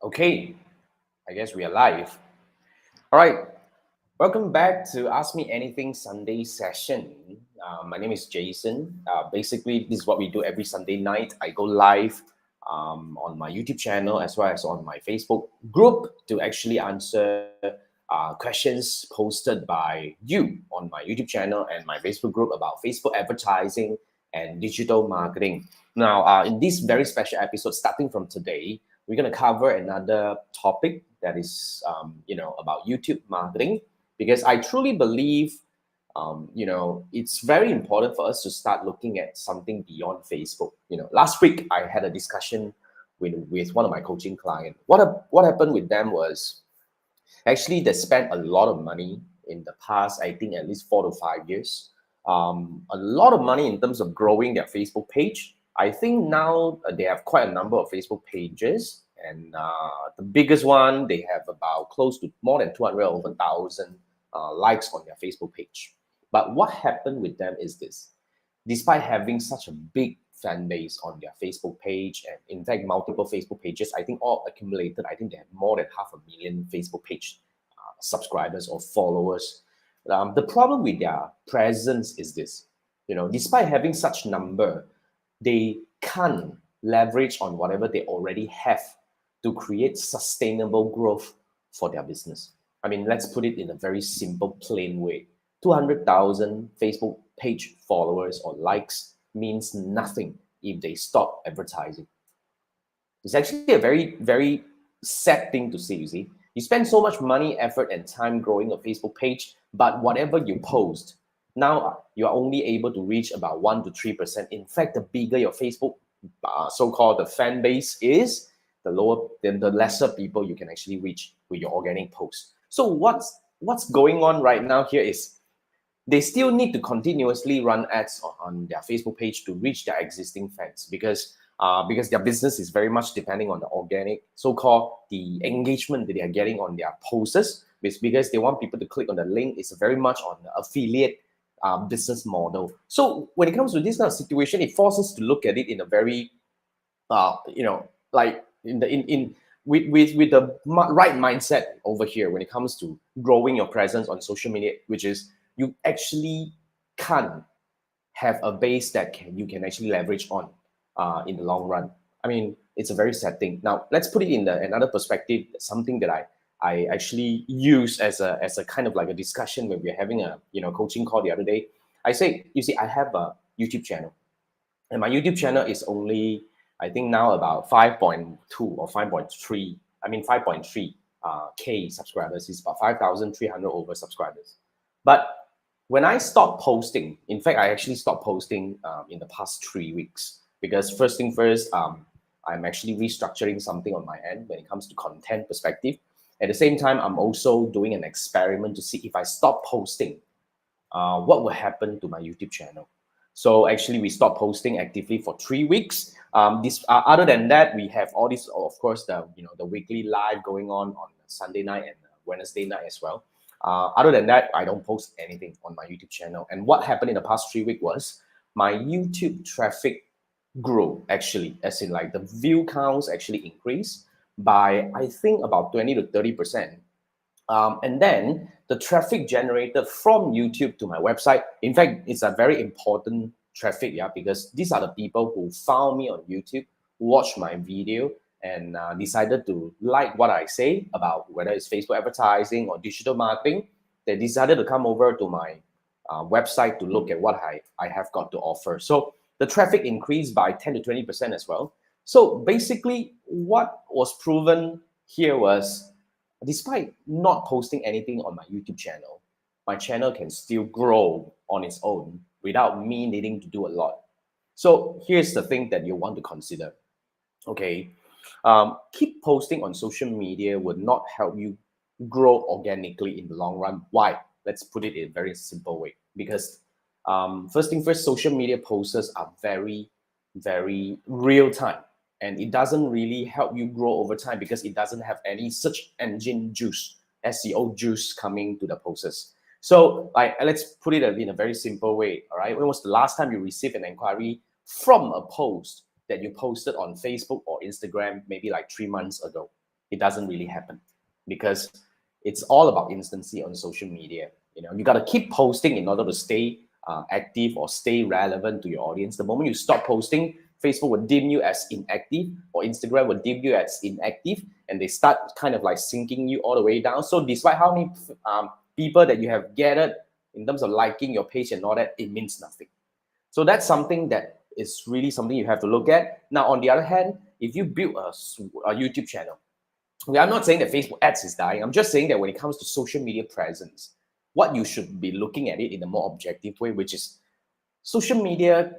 Okay, I guess we are live. All right, welcome back to Ask Me Anything Sunday session. My name is Jason. Basically, this is what we do every Sunday night. I go live on my YouTube channel as well as on my Facebook group to actually answer questions posted by you on my YouTube channel and my Facebook group about Facebook advertising and digital marketing. Now, in this very special episode, starting from today, we're going to cover another topic that is, about YouTube marketing because I truly believe, it's very important for us to start looking at something beyond Facebook. Last week I had a discussion with one of my coaching clients. What happened with them was actually they spent a lot of money in the past, I think at least 4 to 5 years. A lot of money in terms of growing their Facebook page. I think now they have quite a number of Facebook pages, and the biggest one they have about close to more than 200 over 1,000 likes on their Facebook page. But what happened with them is this: despite having such a big fan base on their Facebook page, and in fact multiple Facebook pages, I think all accumulated, I think they have more than 500,000 Facebook page subscribers or followers. The problem with their presence is this: despite having such number, they can't leverage on whatever they already have to create sustainable growth for their business. I mean, let's put it in a very simple, plain way. 200,000 Facebook page followers or likes means nothing if they stop advertising. It's actually a very, very sad thing to see, you see. You spend so much money, effort, and time growing a Facebook page, but whatever you post, now you are only able to reach about 1 to 3%. In fact, the bigger your Facebook so-called the fan base is, the lesser people you can actually reach with your organic posts. So what's going on right now here is they still need to continuously run ads on their Facebook page to reach their existing fans because their business is very much depending on the organic, so-called the engagement that they are getting on their posts. Because they want people to click on the link. It's very much on the affiliate business model. So when it comes to this kind of situation, it forces us to look at it in a very, like in with the right mindset over here when it comes to growing your presence on social media, which is you actually can have a base that you can actually leverage on in the long run. I mean, it's a very sad thing. Now, let's put it in another perspective, something that I actually use as a kind of like a discussion when we're having a coaching call the other day. I say, you see, I have a YouTube channel, and my YouTube channel is only, I think now about 5.2 or 5.3. I mean 5.3 K subscribers. It's about 5,300 over subscribers. But when I stopped posting, in fact, I actually stopped posting in the past 3 weeks because first thing first, I'm actually restructuring something on my end when it comes to content perspective. At the same time, I'm also doing an experiment to see if I stop posting, what will happen to my YouTube channel. So actually, we stopped posting actively for 3 weeks. This other than that, we have all this, of course, the weekly live going on Sunday night and Wednesday night as well. Other than that, I don't post anything on my YouTube channel. And what happened in the past 3 weeks was my YouTube traffic grew actually, as in like the view counts actually increased by I think about 20 to 30%. And then the traffic generated from YouTube to my website, in fact, it's a very important traffic, yeah, because these are the people who found me on YouTube, watched my video, and decided to like what I say about whether it's Facebook advertising or digital marketing. They decided to come over to my website to look at what I have got to offer. So the traffic increased by 10 to 20% as well. So basically, what was proven here was despite not posting anything on my channel can still grow on its own without me needing to do a lot. So here's the thing that you want to consider. Okay, keep posting on social media will not help you grow organically in the long run. Why? Let's put it in a very simple way. Because first thing first, social media posts are very, very real time, and it doesn't really help you grow over time because it doesn't have any search engine juice, SEO juice coming to the posts. So, like, let's put it in a very simple way. All right, when was the last time you received an inquiry from a post that you posted on Facebook or Instagram, maybe like 3 months ago? It doesn't really happen because it's all about instancy on social media. You got to keep posting in order to stay active or stay relevant to your audience. The moment you stop posting, Facebook will deem you as inactive, or Instagram will deem you as inactive, and they start kind of like sinking you all the way down. So despite how many people that you have gathered in terms of liking your page and all that, it means nothing. So that's something that is really something you have to look at. Now, on the other hand, if you build a YouTube channel, I'm not saying that Facebook ads is dying. I'm just saying that when it comes to social media presence, what you should be looking at it in a more objective way, which is social media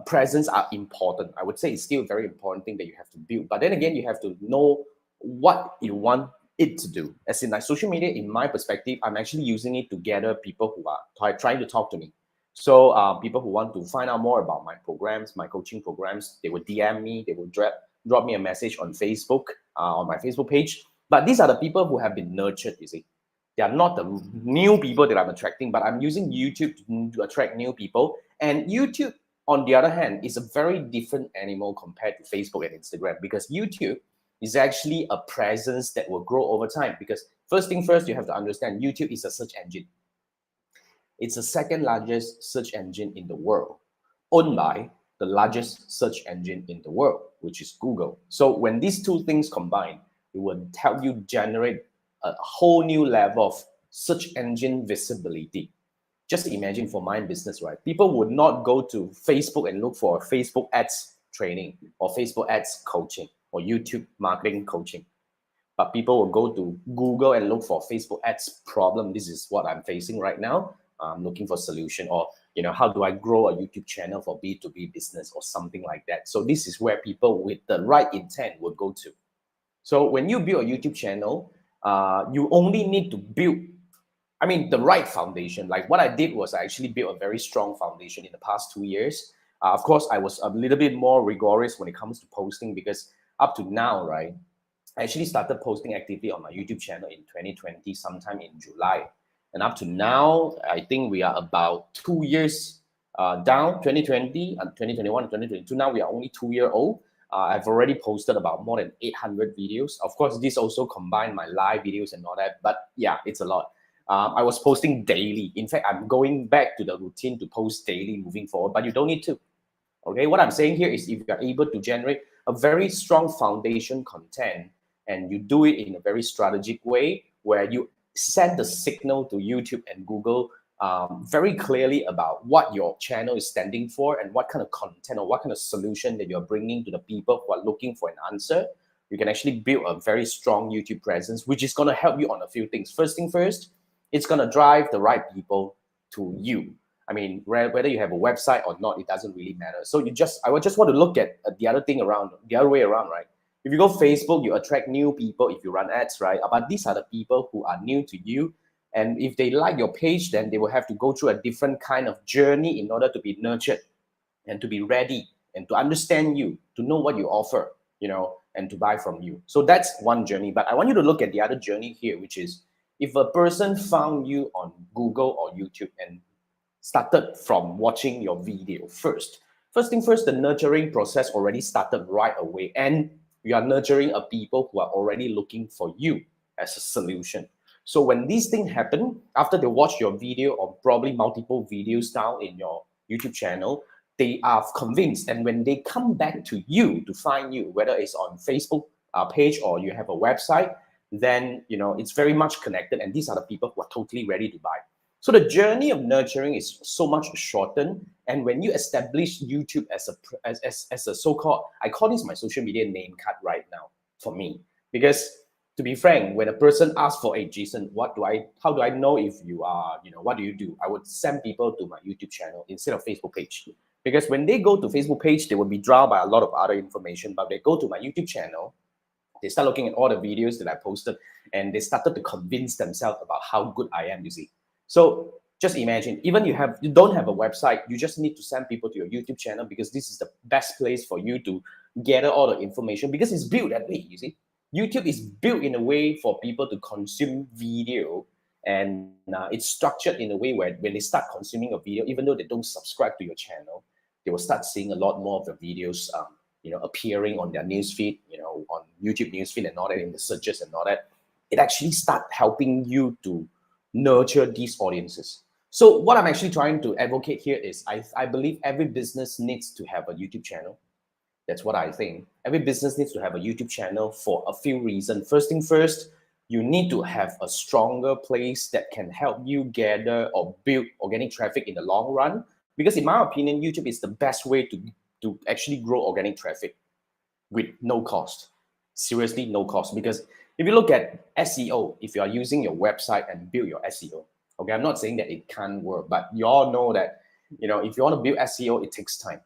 presence are important. I would say it's still a very important thing that you have to build. But then again, you have to know what you want it to do. As in, like, social media, in my perspective, I'm actually using it to gather people who are trying to talk to me. So people who want to find out more about my programs, my coaching programs, they will DM me, they will drop me a message on Facebook, on my Facebook page. But these are the people who have been nurtured, you see. They are not the new people that I'm attracting, but I'm using YouTube to attract new people. And YouTube, on the other hand, is a very different animal compared to Facebook and Instagram, because YouTube is actually a presence that will grow over time. Because first thing first, you have to understand YouTube is a search engine. It's the second largest search engine in the world, owned by the largest search engine in the world, which is Google. So when these two things combine, it will help you generate a whole new level of search engine visibility. Just imagine for my business, right? People would not go to Facebook and look for Facebook ads training or Facebook ads coaching or YouTube marketing coaching. But people will go to Google and look for Facebook ads problem. This is what I'm facing right now. I'm looking for a solution, or how do I grow a YouTube channel for B2B business or something like that. So this is where people with the right intent would go to. So when you build a YouTube channel, you only need to build, the right foundation. Like what I did was I actually built a very strong foundation in the past 2 years. Of course, I was a little bit more rigorous when it comes to posting, because up to now, right, I actually started posting actively on my YouTube channel in 2020, sometime in July. And up to now, I think we are about 2 years down, 2020 and 2021 and 2022. Now we are only 2 years old. I've already posted about more than 800 videos. Of course, this also combined my live videos and all that. But yeah, it's a lot. I was posting daily. In fact, I'm going back to the routine to post daily moving forward, but you don't need to. Okay, what I'm saying here is, if you're able to generate a very strong foundation content and you do it in a very strategic way, where you send the signal to YouTube and Google very clearly about what your channel is standing for and what kind of content or what kind of solution that you're bringing to the people who are looking for an answer, you can actually build a very strong YouTube presence, which is going to help you on a few things. First thing first, it's going to drive the right people to you. Whether you have a website or not, it doesn't really matter. So I would just want to look at the other way around, right? If you go Facebook, you attract new people if you run ads, right? But these are the people who are new to you. And if they like your page, then they will have to go through a different kind of journey in order to be nurtured and to be ready and to understand you, to know what you offer, and to buy from you. So that's one journey. But I want you to look at the other journey here, which is, if a person found you on Google or YouTube and started from watching your video first thing first, the nurturing process already started right away, and you are nurturing a people who are already looking for you as a solution. So when these things happen, after they watch your video or probably multiple videos down in your YouTube channel, they are convinced, and when they come back to you to find you, whether it's on Facebook page or you have a website, then it's very much connected, and these are the people who are totally ready to buy. So the journey of nurturing is so much shortened. And when you establish YouTube as a so-called, I call this my social media name card right now for me. Because to be frank, when a person asks for, "Hey, Jason, how do I know if you are, what do you do?" I would send people to my YouTube channel instead of Facebook page. Because when they go to Facebook page, they will be drowned by a lot of other information. But they go to my YouTube channel, they start looking at all the videos that I posted, and they started to convince themselves about how good I am, you see. So just imagine, even you don't have a website, you just need to send people to your YouTube channel, because this is the best place for you to gather all the information, because it's built that way, you see. YouTube is built in a way for people to consume video, and it's structured in a way where when they start consuming a video, even though they don't subscribe to your channel, they will start seeing a lot more of the videos appearing on their newsfeed, on YouTube newsfeed and all that, in the searches and all that, it actually start helping you to nurture these audiences. So what I'm actually trying to advocate here is I believe every business needs to have a YouTube channel. That's what I think. Every business needs to have a YouTube channel for a few reasons. First thing first, you need to have a stronger place that can help you gather or build organic traffic in the long run. Because in my opinion, YouTube is the best way to actually grow organic traffic with no cost. Seriously, no cost. Because if you look at SEO, if you are using your website and build your SEO, okay, I'm not saying that it can't work, but you all know that, if you want to build SEO, it takes time.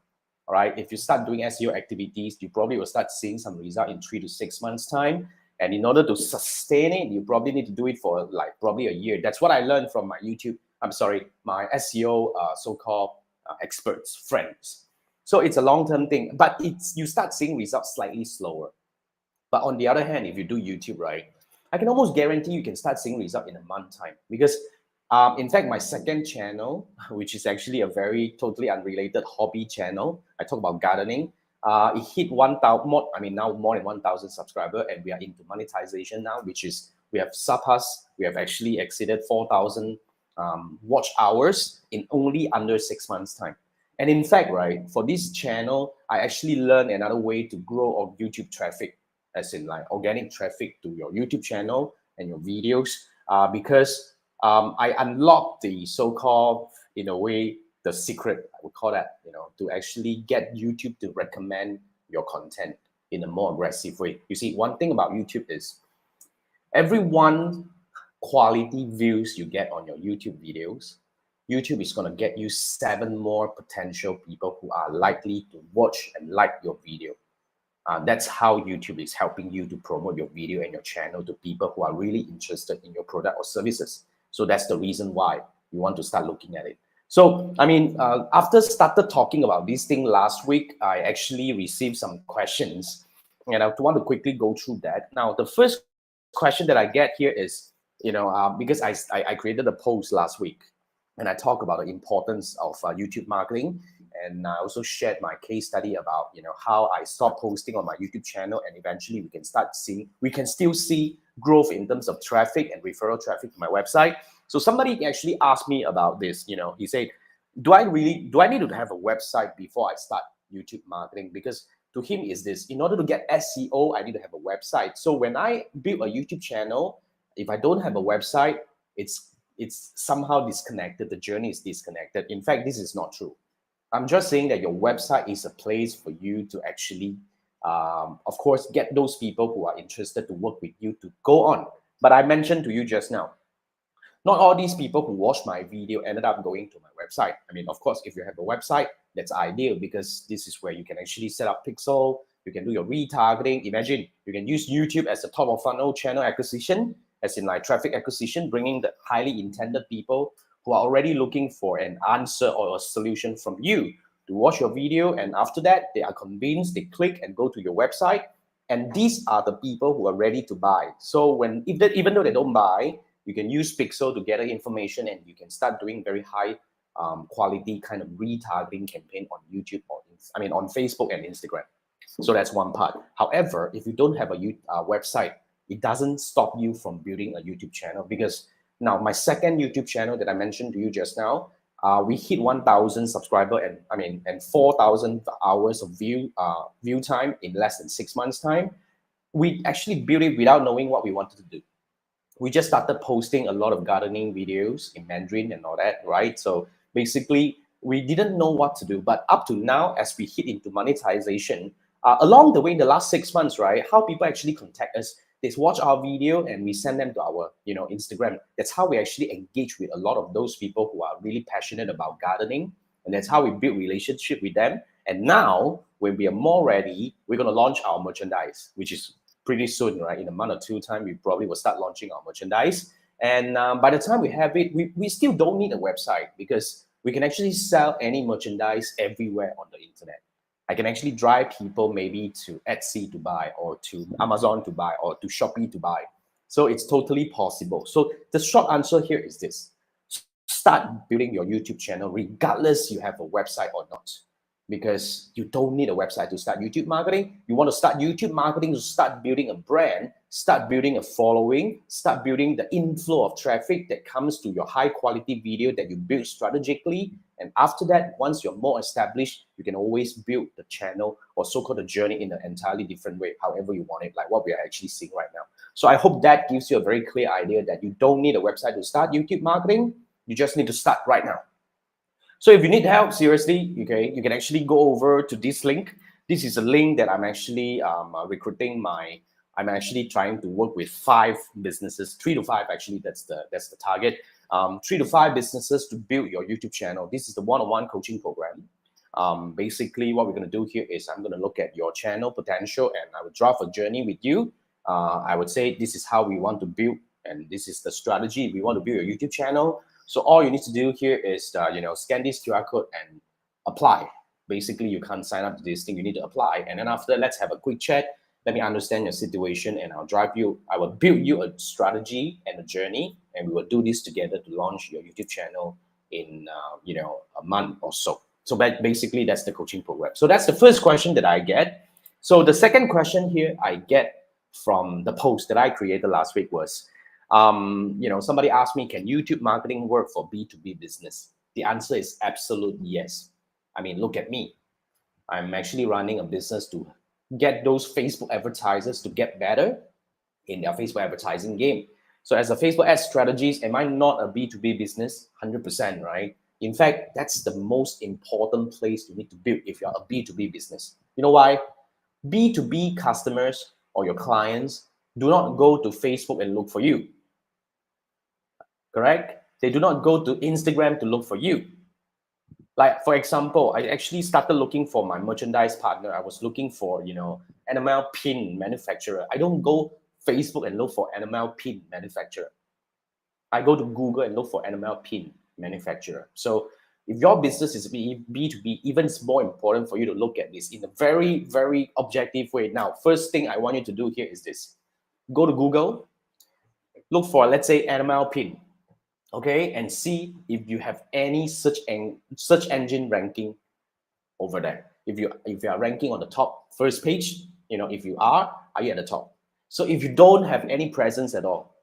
All right. If you start doing SEO activities, you probably will start seeing some result in 3 to 6 months' time. And in order to sustain it, you probably need to do it for like probably a year. That's what I learned from my my SEO so-called experts, friends. So it's a long-term thing, but you start seeing results slightly slower. But on the other hand, if you do YouTube, right, I can almost guarantee you can start seeing result in a month time. Because in fact, my second channel, which is actually a very totally unrelated hobby channel, I talk about gardening. It hit 1,000 more. Now more than 1,000 subscribers, and we are into monetization now, which is we have surpassed. We have actually exceeded 4,000 watch hours in only under 6 months' time. And in fact, right, for this channel, I actually learned another way to grow on YouTube traffic, as in like organic traffic to your YouTube channel and your videos, because I unlocked the so-called, in a way, the secret, I would call that, to actually get YouTube to recommend your content in a more aggressive way. You see, one thing about YouTube is every one quality views you get on your YouTube videos, YouTube is going to get you 7 more potential people who are likely to watch and like your video. That's how YouTube is helping you to promote your video and your channel to people who are really interested in your product or services. So that's the reason why you want to start looking at it. So, after started talking about this thing last week, I actually received some questions, and I want to quickly go through that. Now, the first question that I get here is, because I created a post last week, and I talk about the importance of YouTube marketing, and I also shared my case study about how I stopped posting on my YouTube channel, and eventually we can still see growth in terms of traffic and referral traffic to my website. So somebody actually asked me about this. He said, do I need to have a website before I start YouTube marketing? Because to him is this, in order to get SEO, I need to have a website. So when I build a YouTube channel, if I don't have a website, it's somehow disconnected. The journey is disconnected. In fact, this is not true. I'm just saying that your website is a place for you to actually, of course, get those people who are interested to work with you to go on. But I mentioned to you just now, not all these people who watched my video ended up going to my website. Of course, if you have a website, that's ideal, because this is where you can actually set up pixel, you can do your retargeting. Imagine you can use YouTube as a top of funnel channel acquisition, as in like traffic acquisition, bringing the highly intended people who are already looking for an answer or a solution from you to watch your video. And after that, they are convinced, they click and go to your website. And these are the people who are ready to buy. So even though they don't buy, you can use Pixel to gather information, and you can start doing very high quality kind of retargeting campaign on YouTube or on Facebook and Instagram. So that's one part. However, if you don't have a website, it doesn't stop you from building a YouTube channel, because now my second YouTube channel that I mentioned to you just now, we hit 1,000 subscribers and 4,000 hours of view time in less than 6 months' time. We actually built it without knowing what we wanted to do. We just started posting a lot of gardening videos in Mandarin and all that, right? So basically, we didn't know what to do. But up to now, as we hit into monetization, along the way in the last 6 months, right, how people actually contact us, they watch our video and we send them to our Instagram. That's how we actually engage with a lot of those people who are really passionate about gardening. And that's how we build relationship with them. And now, when we are more ready, we're going to launch our merchandise, which is pretty soon, right? In a month or 2 time, we probably will start launching our merchandise. And by the time we have it, we still don't need a website, because we can actually sell any merchandise everywhere on the internet. I can actually drive people maybe to Etsy to buy, or to Amazon to buy, or to Shopee to buy. So it's totally possible. So the short answer here is this: start building your YouTube channel regardless you have a website or not. because you don't need a website to start YouTube marketing. You want to start YouTube marketing to start building a brand, start building a following, start building the inflow of traffic that comes to your high quality video that you build strategically. And after that, once you're more established, you can always build the channel or so-called the journey in an entirely different way, however you want it, like what we are actually seeing right now. So I hope that gives you a very clear idea that you don't need a website to start YouTube marketing. You just need to start right now. So if you need help, seriously, okay, you can actually go over to this link. This is a link that I'm actually I'm actually trying to work with 5 businesses, 3 to 5 actually. That's the target. 3 to 5 businesses to build your YouTube channel. This is the one-on-one coaching program. Basically, what we're going to do here is I'm going to look at your channel potential, and I will draft a journey with you. I would say this is how we want to build, and this is the strategy. We want to build a YouTube channel. So all you need to do here is, scan this QR code and apply. Basically, you can't sign up to this thing. You need to apply. And then after, let's have a quick chat. Let me understand your situation, and I will build you a strategy and a journey, and we will do this together to launch your YouTube channel in, a month or so. So basically, that's the coaching program. So that's the first question that I get. So the second question here I get from the post that I created last week was, somebody asked me, can YouTube marketing work for B2B business? The answer is absolutely yes. I mean, look at me. I'm actually running a business to get those Facebook advertisers to get better in their Facebook advertising game. So as a Facebook ad strategist, am I not a B2B business? 100%, right? In fact, that's the most important place you need to build if you're a B2B business. You know why? B2B customers or your clients do not go to Facebook and look for you. Correct? They do not go to Instagram to look for you. Like, for example, I actually started looking for my merchandise partner. I was looking for, animal pin manufacturer. I don't go Facebook and look for animal pin manufacturer. I go to Google and look for animal pin manufacturer. So if your business is B2B, even it's more important for you to look at this in a very, very objective way. Now, first thing I want you to do here is this. Go to Google, look for, let's say, animal pin. Okay, and see if you have any search engine ranking over there. If you are ranking on the top first page, if you are you at the top? So if you don't have any presence at all,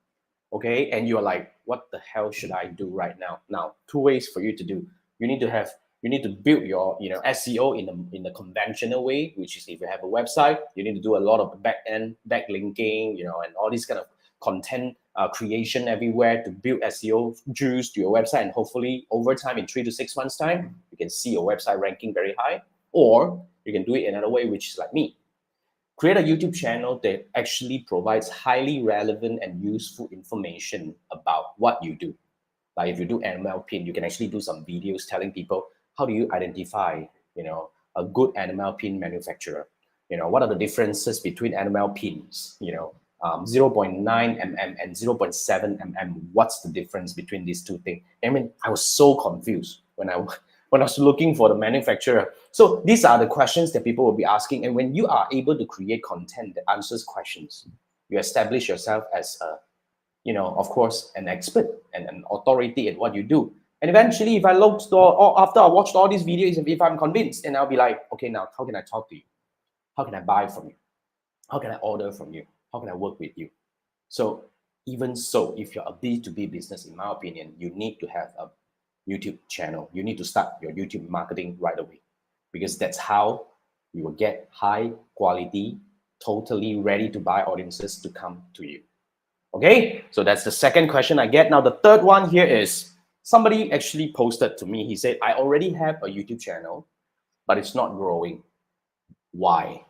okay, and you're like, what the hell should I do right now? Now, 2 ways for you to do. You need to build your SEO in the conventional way, which is if you have a website, you need to do a lot of backlinking, and all these kind of content creation everywhere to build SEO juice to your website, and hopefully over time, in 3 to 6 months time, you can see your website ranking very high. Or you can do it another way, which is like me. Create a YouTube channel that actually provides highly relevant and useful information about what you do. Like if you do animal pin, you can actually do some videos telling people, how do you identify, a good animal pin manufacturer? What are the differences between animal pins? 0.9 mm and 0.7 mm. What's the difference between these two things? I mean, I was so confused when I was looking for the manufacturer. So these are the questions that people will be asking. And when you are able to create content that answers questions, you establish yourself as of course, an expert and an authority in what you do. And eventually, if I looked or after I watched all these videos, if I'm convinced, and I'll be like, okay, now how can I talk to you? How can I buy from you? How can I order from you? How can I work with you? So even so, if you're a B2B business, in my opinion, you need to have a YouTube channel. You need to start your YouTube marketing right away, because that's how you will get high quality, totally ready to buy audiences to come to you. Okay, so that's the second question I get. Now, the third one here is somebody actually posted to me. He said, I already have a YouTube channel, but it's not growing. Why?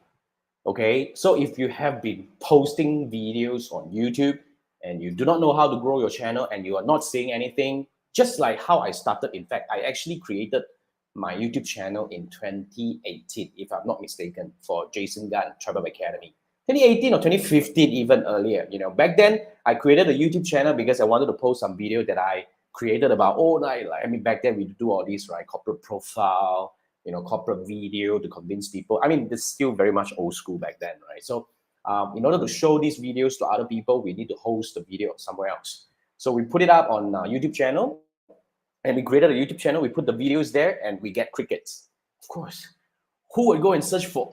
Okay, so if you have been posting videos on YouTube and you do not know how to grow your channel and you are not seeing anything, just like how I started. In fact, I actually created my YouTube channel in 2018, if I'm not mistaken, for Jason Gunn Travel Academy. 2018 or 2015, even earlier. Back then I created a YouTube channel because I wanted to post some video that I created about back then we do all these, right? Corporate profile, corporate video to convince people. I mean, it's still very much old school back then, right? So in order to show these videos to other people, we need to host the video somewhere else. So we put it up on YouTube channel, and we created a YouTube channel. We put the videos there, and we get crickets. Of course, Who would go and search for,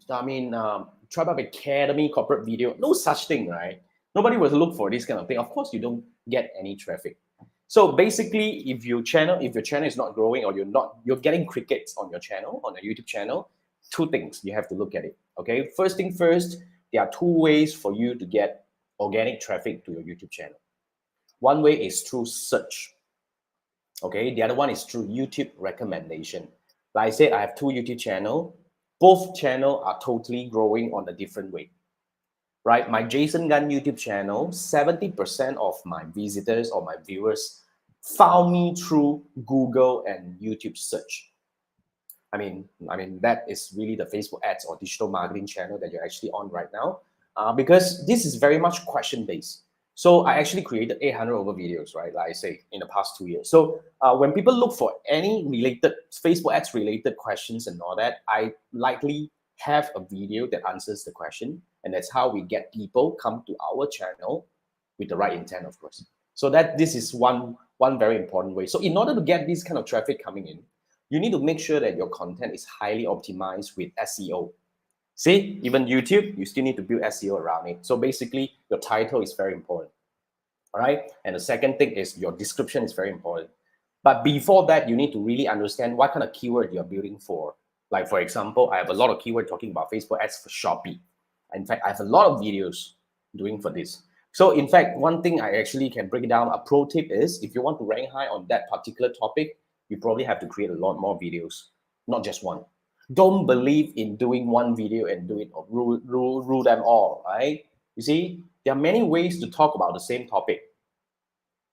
Tribe Academy corporate video? No such thing, right? Nobody will look for this kind of thing. Of course, you don't get any traffic. So basically, if your channel is not growing, or you're getting crickets on your channel, on a YouTube channel, two things you have to look at it. Okay, first thing first, there are two ways for you to get organic traffic to your YouTube channel. One way is through search. Okay, the other one is through YouTube recommendation. Like I said, I have two YouTube channels. Both channels are totally growing on a different way. Right, my Jason Gunn YouTube channel, 70% of my visitors or my viewers found me through Google and YouTube search. I mean that is really the Facebook ads or digital marketing channel that you're actually on right now, because this is very much question based. So I actually created 800 over videos, right? Like I say, in the past 2 years. So when people look for any related Facebook ads related questions and all that, I likely have a video that answers the question, and that's how we get people come to our channel with the right intent, of course. So that this is one very important way. So in order to get this kind of traffic coming in, you need to make sure that your content is highly optimized with SEO. See, even YouTube, you still need to build SEO around it. So basically, your title is very important. All right. And the second thing is your description is very important. But before that, you need to really understand what kind of keyword you're building for. Like, for example, I have a lot of keyword talking about Facebook ads for Shopee. In fact, I have a lot of videos doing for this. So in fact, one thing I actually can break down, a pro tip is, if you want to rank high on that particular topic, you probably have to create a lot more videos, not just one. Don't believe in doing one video and do it, or rule them all, right? You see, there are many ways to talk about the same topic.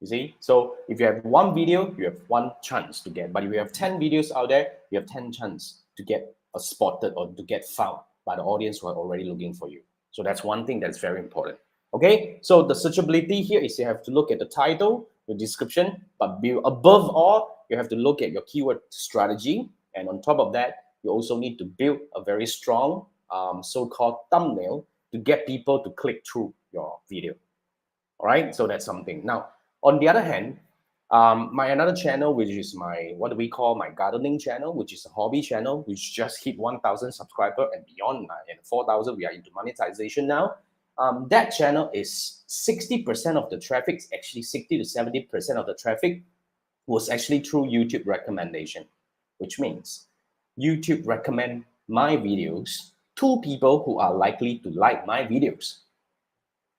You see, so if you have one video, you have one chance to get. But if you have 10 videos out there, you have 10 chance to get spotted or to get found by the audience who are already looking for you. So that's one thing that's very important. Okay, so the searchability here is you have to look at the title, the description, but above all, you have to look at your keyword strategy. And on top of that, you also need to build a very strong so-called thumbnail to get people to click through your video. All right, so that's something. Now, on the other hand, my another channel, which is my, what do we call, my gardening channel, which is a hobby channel, which just hit 1,000 subscribers and beyond, and 4,000, we are into monetization now. That channel is 60% of the traffic, actually 60 to 70% of the traffic was actually through YouTube recommendation, which means YouTube recommend my videos to people who are likely to like my videos.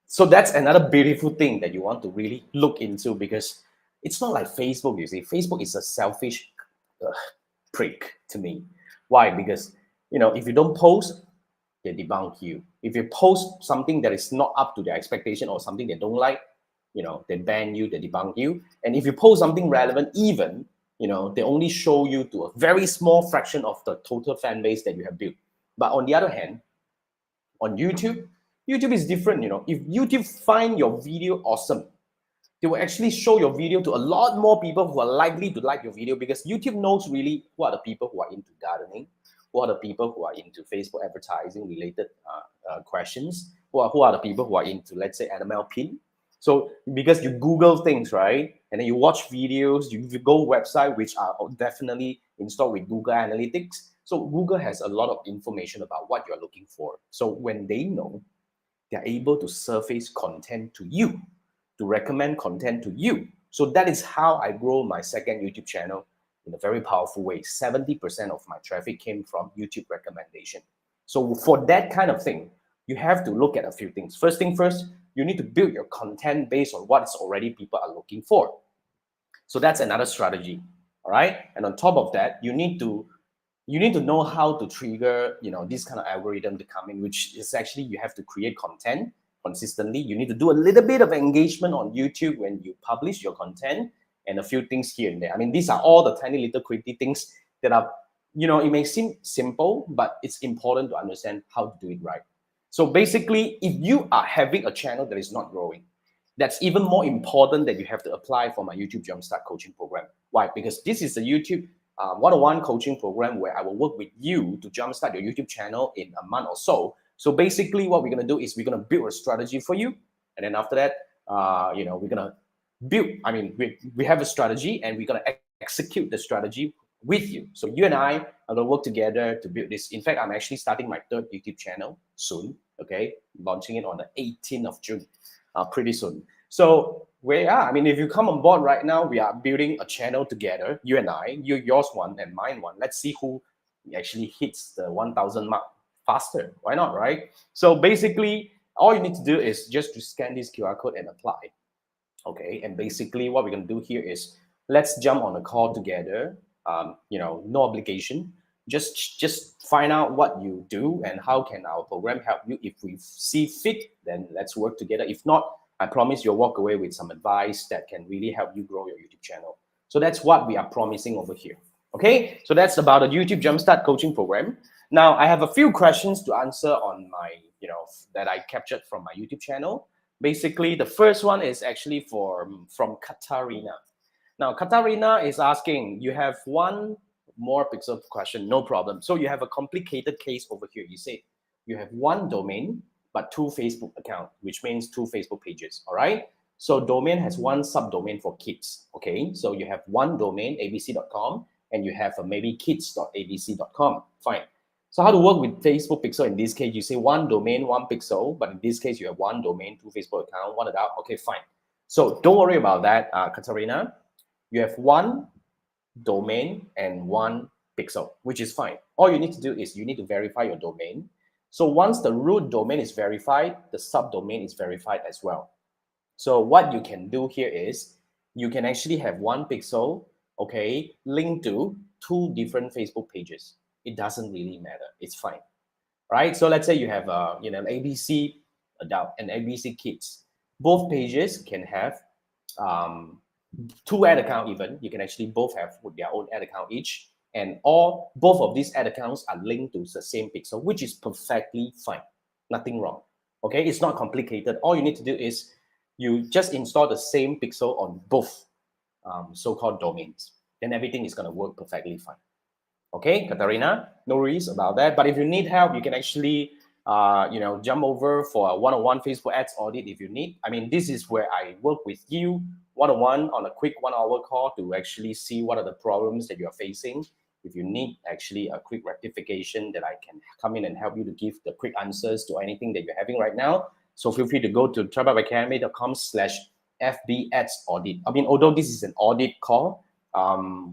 So that's another beautiful thing that you want to really look into, because it's not like Facebook, you see. Facebook is a selfish prick to me. Why? Because, if you don't post, they debunk you. If you post something that is not up to their expectation or something they don't like, they ban you, they debunk you. And if you post something relevant, even, they only show you to a very small fraction of the total fan base that you have built. But on the other hand, on YouTube is different. If YouTube find your video awesome, they will actually show your video to a lot more people who are likely to like your video, because YouTube knows really who are the people who are into gardening, who are the people who are into Facebook advertising related questions, who are the people who are into, let's say, animal pin. So because you Google things, right, and then you watch videos, you go website which are definitely installed with Google Analytics. So Google has a lot of information about what you're looking for. So when they know, they're able to surface content to you, to recommend content to you. So that is how I grow my second YouTube channel in a very powerful way. 70% of my traffic came from YouTube recommendation. So for that kind of thing, you have to look at a few things. First thing first, you need to build your content based on what is already people are looking for. So that's another strategy. All right. And on top of that, you need to know how to trigger, this kind of algorithm to come in, which is actually you have to create content consistently. You need to do a little bit of engagement on YouTube when you publish your content, and a few things here and there. I mean, these are all the tiny little quirky things that are, it may seem simple, but it's important to understand how to do it right. So basically, if you are having a channel that is not growing, that's even more important that you have to apply for my YouTube Jumpstart coaching program. Why? Because this is a YouTube one-on-one coaching program where I will work with you to jumpstart your YouTube channel in a month or so. So basically what we're going to do is we're going to build a strategy for you. And then after that, we're going to build, we have a strategy, and we're going to execute the strategy with you. So you and I are going to work together to build this. In fact, I'm actually starting my third YouTube channel soon. Okay, launching it on the 18th of June, pretty soon. So we are. I mean, if you come on board right now, we are building a channel together. You and I, yours one and mine one. Let's see who actually hits the 1,000 mark faster. Why not, right? So basically, all you need to do is just to scan this QR code and apply. Okay, and basically what we're going to do here is let's jump on a call together. No obligation. Just find out what you do and how can our program help you. If we see fit, then let's work together. If not, I promise you'll walk away with some advice that can really help you grow your YouTube channel. So that's what we are promising over here. Okay, so that's about the YouTube Jumpstart coaching program. Now I have a few questions to answer on my, that I captured from my YouTube channel. Basically, the first one is actually from Katarina. Now, Katarina is asking, you have one more pixel question, no problem. So you have a complicated case over here. You say you have one domain, but two Facebook accounts, which means two Facebook pages, all right? So domain has one subdomain for kids, okay? So you have one domain, abc.com, and you have maybe kids.abc.com, fine. So how to work with Facebook pixel in this case? You say one domain, one pixel, but in this case, you have one domain, two Facebook account, one account. Okay, fine. So don't worry about that, Katarina. You have one domain and one pixel, which is fine. All you need to do is you need to verify your domain. So once the root domain is verified, the subdomain is verified as well. So what you can do here is you can actually have one pixel, okay, linked to two different Facebook pages. It doesn't really matter. It's fine, right? So let's say you have an ABC adult and ABC kids. Both pages can have two ad account even. You can actually both have their own ad account each. And both of these ad accounts are linked to the same pixel, which is perfectly fine. Nothing wrong. Okay, it's not complicated. All you need to do is you just install the same pixel on both so-called domains. Then everything is going to work perfectly fine. Okay, Katarina, no worries about that. But if you need help, you can actually, jump over for a one-on-one Facebook Ads Audit if you need. I mean, this is where I work with you one-on-one on a quick 1 hour call to actually see what are the problems that you're facing. If you need actually a quick rectification, that I can come in and help you to give the quick answers to anything that you're having right now. So feel free to go to tribeacademy.com/FB Ads Audit. I mean, although this is an audit call,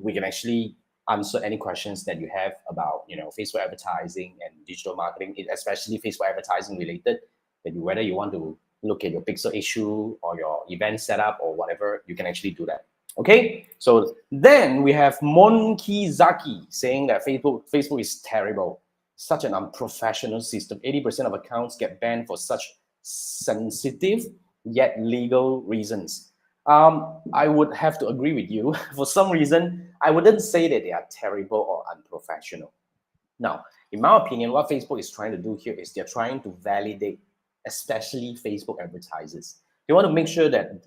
we can actually answer any questions that you have about Facebook advertising and digital marketing, especially Facebook advertising related. Whether you want to look at your pixel issue or your event setup or whatever, you can actually do that. Okay, so then we have Monkey Zaki saying that Facebook is terrible, such an unprofessional system. 80% of accounts get banned for such sensitive yet legal reasons. I would have to agree with you. For some reason, I wouldn't say that they are terrible or unprofessional. Now, in my opinion, what Facebook is trying to do here is they're trying to validate, especially Facebook advertisers. They want to make sure that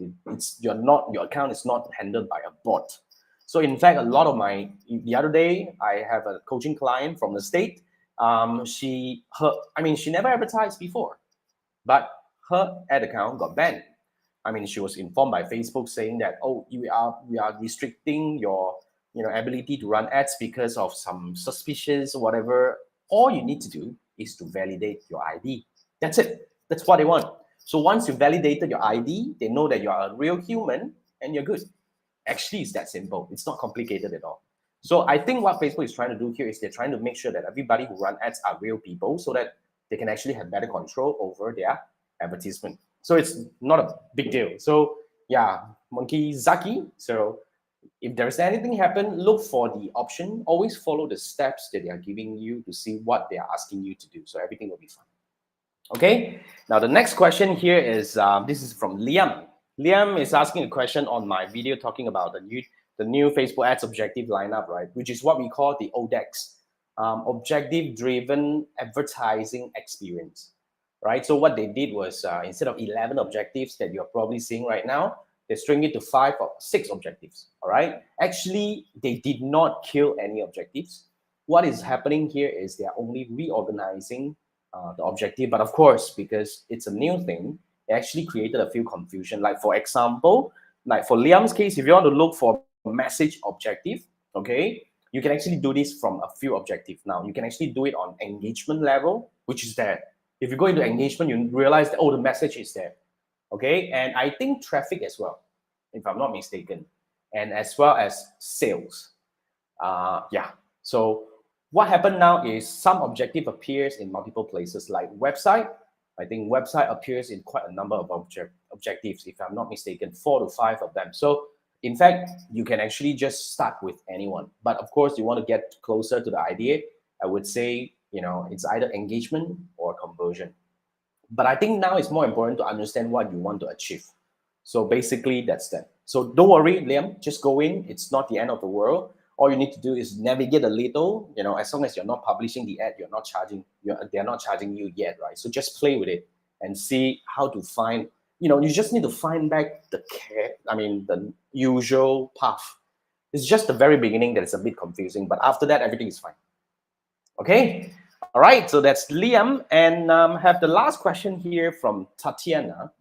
your account is not handled by a bot. So in fact, the other day, I have a coaching client from the state. She never advertised before, but her ad account got banned. I mean, she was informed by Facebook saying that, oh, we are restricting your ability to run ads because of some suspicious whatever. All you need to do is to validate your ID. That's it. That's what they want. So once you validated your ID, they know that you are a real human and you're good. Actually, it's that simple. It's not complicated at all. So I think what Facebook is trying to do here is they're trying to make sure that everybody who run ads are real people so that they can actually have better control over their advertisement. So it's not a big deal. So yeah, Monkey Zaki. So if there's anything happen, look for the option. Always follow the steps that they are giving you to see what they are asking you to do. So everything will be fine. Okay. Now the next question here is this is from Liam. Liam is asking a question on my video talking about the new Facebook Ads objective lineup, right? Which is what we call the ODEX, objective-driven advertising experience. Right, so what they did was instead of 11 objectives that you're probably seeing right now, they string it to 5 or 6 objectives. All right, actually, they did not kill any objectives. What is happening here is they are only reorganizing the objective, but of course, because it's a new thing, it actually created a few confusion. Like for example, like for Liam's case, if you want to look for message objective, okay, You can actually do this from a few objectives. Now, you can actually do it on engagement level, which is there. If you go into engagement, you realize that, oh, the message is there. Okay, and I think traffic as well, if I'm not mistaken, and as well as sales. Yeah, so what happened now is some objective appears in multiple places, like website. I think website appears in quite a number of objectives, if I'm not mistaken, 4 to 5 of them. So in fact, you can actually just start with anyone. But of course, you want to get closer to the idea. I would say, it's either engagement or conversion. But I think now it's more important to understand what you want to achieve. So basically, that's that. So don't worry, Liam, just go in. It's not the end of the world. All you need to do is navigate a little. As long as you're not publishing the ad, they're not charging you yet, right? So just play with it and see how to find. You just need to find back the usual path. It's just the very beginning that is a bit confusing, but after that, everything is fine. Okay. All right, so that's Liam, and have the last question here from Tatiana.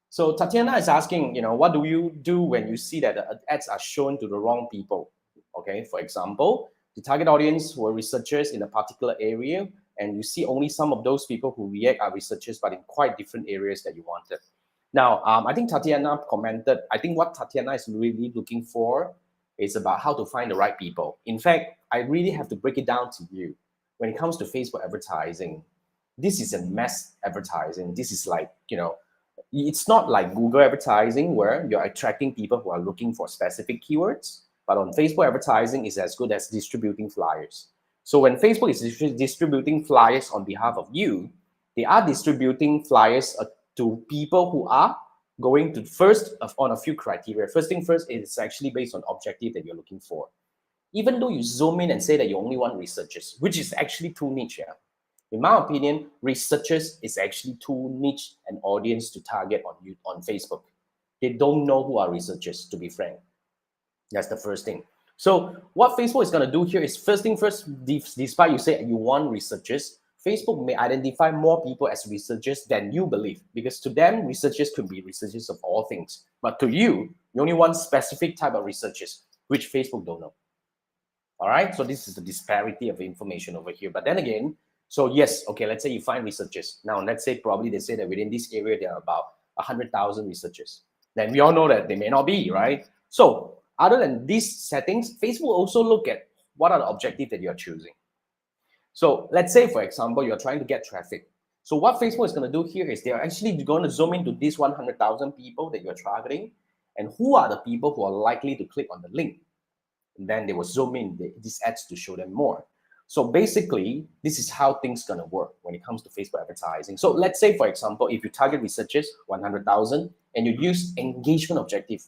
So Tatiana is asking, what do you do when you see that the ads are shown to the wrong people? Okay, for example, the target audience were researchers in a particular area, and you see only some of those people who react are researchers, but in quite different areas that you wanted. Now, I think Tatiana commented, I think what Tatiana is really looking for is about how to find the right people. In fact, I really have to break it down to you. When it comes to Facebook advertising, this is a mass advertising. This is like, it's not like Google advertising where you're attracting people who are looking for specific keywords, but on Facebook advertising is as good as distributing flyers. So when Facebook is distributing flyers on behalf of you, they are distributing flyers to people who are going to first on a few criteria. First thing first, it's actually based on objective that you're looking for. Even though you zoom in and say that you only want researchers, which is actually too niche. Yeah? In my opinion, researchers is actually too niche an audience to target on Facebook. They don't know who are researchers, to be frank. That's the first thing. So what Facebook is going to do here is first thing first, despite you say you want researchers, Facebook may identify more people as researchers than you believe, because to them, researchers could be researchers of all things. But to you, you only want specific type of researchers, which Facebook don't know. All right, so this is the disparity of information over here. But then again, so yes, okay, let's say you find researchers. Now, let's say probably they say that within this area, there are about 100,000 researchers. Then we all know that they may not be, right? So other than these settings, Facebook will also look at what are the objectives that you're choosing. So let's say, for example, you're trying to get traffic. So what Facebook is going to do here is they're actually going to zoom into these 100,000 people that you're targeting, and who are the people who are likely to click on the link. And then they will zoom in these ads to show them more. So basically, this is how things gonna work when it comes to Facebook advertising. So let's say, for example, if you target researchers, 100,000, and you use engagement objective,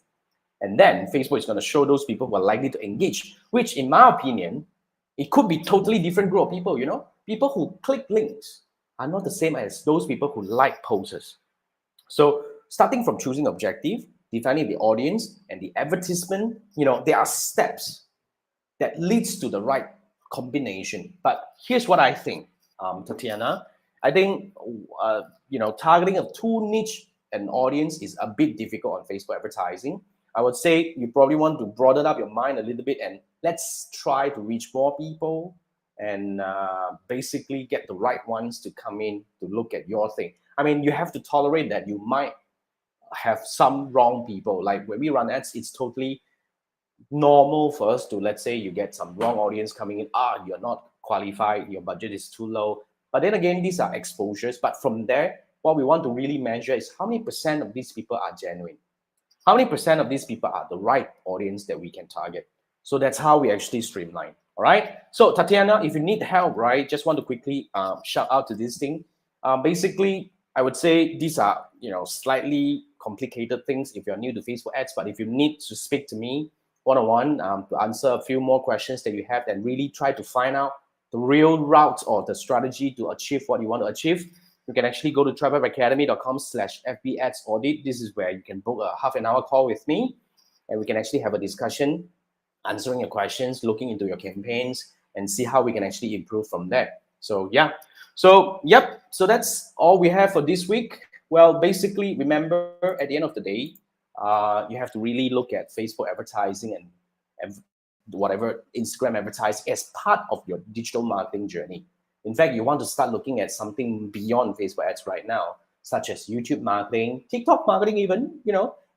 and then Facebook is gonna show those people who are likely to engage, which in my opinion, it could be totally different group of people, People who click links are not the same as those people who like posts. So starting from choosing objective, defining the audience and the advertisement, there are steps that leads to the right combination. But here's what I think, Tatiana. I think, targeting a too niche an audience is a bit difficult on Facebook advertising. I would say you probably want to broaden up your mind a little bit and let's try to reach more people and basically get the right ones to come in to look at your thing. I mean, you have to tolerate that you might have some wrong people. Like when we run ads, it's totally normal for us to, let's say you get some wrong audience coming in, you're not qualified, your budget is too low. But then again, these are exposures. But from there, what we want to really measure is how many % of these people are genuine. How many % of these people are the right audience that we can target? So that's how we actually streamline. All right. So Tatiana, if you need help, right, just want to quickly shout out to this thing. Basically, I would say these are, slightly complicated things if you're new to Facebook ads. But if you need to speak to me one-on-one to answer a few more questions that you have and really try to find out the real route or the strategy to achieve what you want to achieve, you can actually go to tribeacademy.com/FB Ads Audit. This is where you can book a half-an-hour call with me, and we can actually have a discussion, answering your questions, looking into your campaigns, and see how we can actually improve from there. So yeah, so that's all we have for this week. Well, basically, remember at the end of the day, you have to really look at Facebook advertising and whatever Instagram advertising as part of your digital marketing journey. In fact, you want to start looking at something beyond Facebook ads right now, such as YouTube marketing, TikTok marketing even,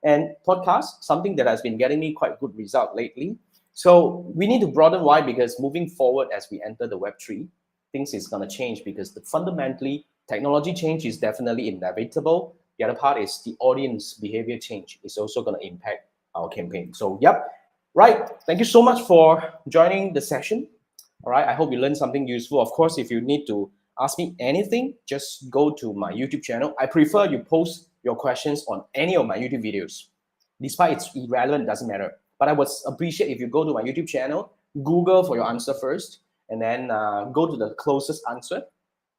and podcast, something that has been getting me quite good result lately. So we need to broaden. Why? Because moving forward, as we enter the Web3, things is going to change, because fundamentally, technology change is definitely inevitable. The other part is the audience behavior change is also going to impact our campaign. So, yep. Right. Thank you so much for joining the session. All right. I hope you learned something useful. Of course, if you need to ask me anything, just go to my YouTube channel. I prefer you post your questions on any of my YouTube videos. Despite it's irrelevant, doesn't matter. But I would appreciate if you go to my YouTube channel, Google for your answer first, and then go to the closest answer,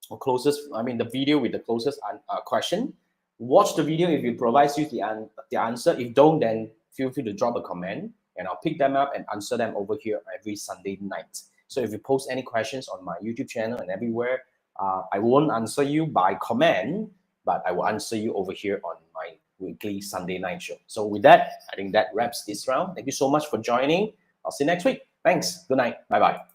or the video with the closest question. Watch the video if it provides you the answer. If don't, then feel free to drop a comment, and I'll pick them up and answer them over here every Sunday night. So if you post any questions on my YouTube channel and everywhere, I won't answer you by comment, but I will answer you over here on my weekly Sunday night show. So with that, I think that wraps this round. Thank you so much for joining. I'll see you next week. Thanks. Good night. Bye-bye.